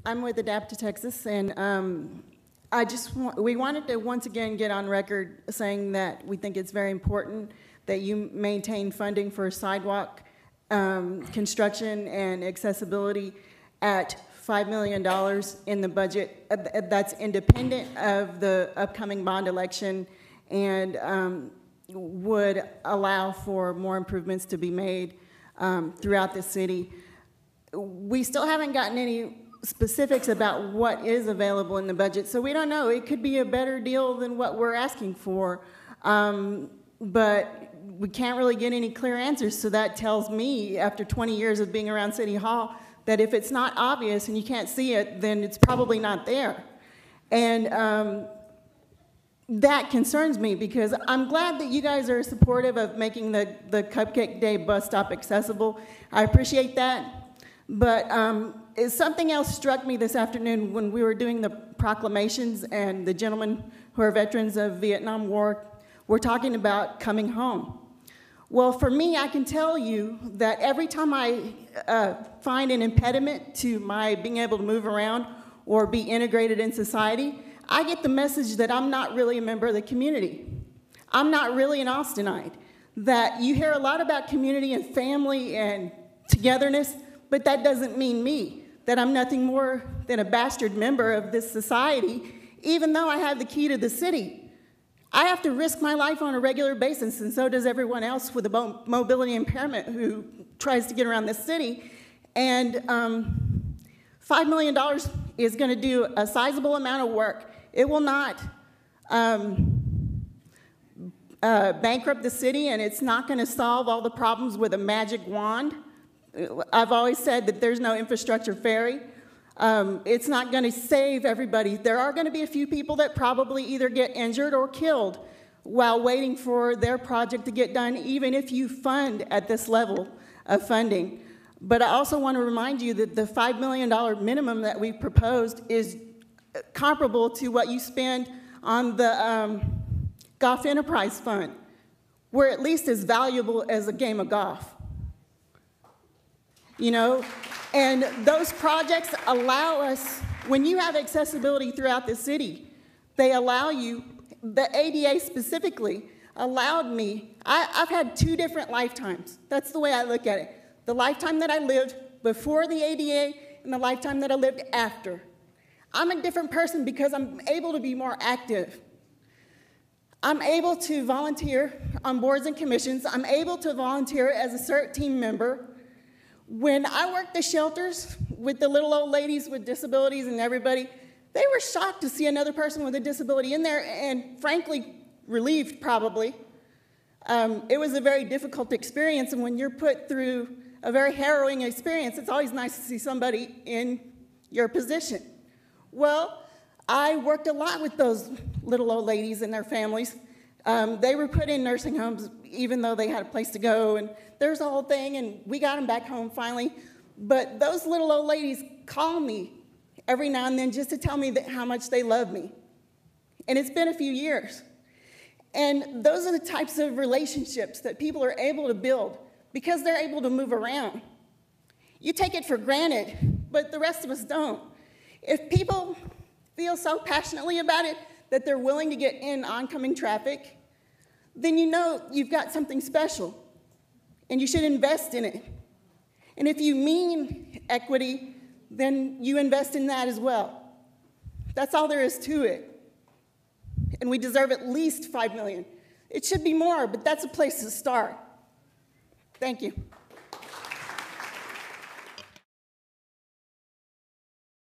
I'm with Adapt to Texas, and we wanted to once again get on record saying that we think it's very important that you maintain funding for sidewalk construction and accessibility at $5 million in the budget. That's independent of the upcoming bond election and would allow for more improvements to be made throughout the city. We still haven't gotten any specifics about what is available in the budget, so we don't know. It could be a better deal than what we're asking for, but we can't really get any clear answers. So that tells me, after 20 years of being around City Hall, that if it's not obvious and you can't see it, then it's probably not there. And that concerns me, because I'm glad that you guys are supportive of making the Cupcake Day bus stop accessible. I appreciate that. But something else struck me this afternoon when we were doing the proclamations, and the gentlemen who are veterans of Vietnam War were talking about coming home. Well, for me, I can tell you that every time I find an impediment to my being able to move around or be integrated in society, I get the message that I'm not really a member of the community. I'm not really an Austinite. That you hear a lot about community and family and togetherness, but that doesn't mean me, that I'm nothing more than a bastard member of this society, even though I have the key to the city. I have to risk my life on a regular basis, and so does everyone else with a mobility impairment who tries to get around this city. And $5 million is going to do a sizable amount of work. It will not bankrupt the city, and it's not going to solve all the problems with a magic wand. I've always said that there's no infrastructure fairy. It's not going to save everybody. There are going to be a few people that probably either get injured or killed while waiting for their project to get done, even if you fund at this level of funding. But I also want to remind you that the $5 million minimum that we've proposed is comparable to what you spend on the Golf Enterprise Fund. We're at least as valuable as a game of golf. You know, and those projects allow us, when you have accessibility throughout the city, they allow you, the ADA specifically allowed me, I've had 2 different lifetimes. That's the way I look at it. The lifetime that I lived before the ADA and the lifetime that I lived after. I'm a different person because I'm able to be more active. I'm able to volunteer on boards and commissions. I'm able to volunteer as a CERT team member. When I worked the shelters with the little old ladies with disabilities and everybody, they were shocked to see another person with a disability in there, and frankly, relieved probably. It was a very difficult experience, and when you're put through a very harrowing experience, it's always nice to see somebody in your position. Well, I worked a lot with those little old ladies and their families. They were put in nursing homes even though they had a place to go, and there's a whole thing, and we got them back home finally. But those little old ladies call me every now and then just to tell me how much they love me. And it's been a few years. And those are the types of relationships that people are able to build because they're able to move around. You take it for granted, but the rest of us don't. If people feel so passionately about it that they're willing to get in oncoming traffic, then you know you've got something special, and you should invest in it. And if you mean equity, then you invest in that as well. That's all there is to it. And we deserve at least $5 million. It should be more, but that's a place to start. Thank you.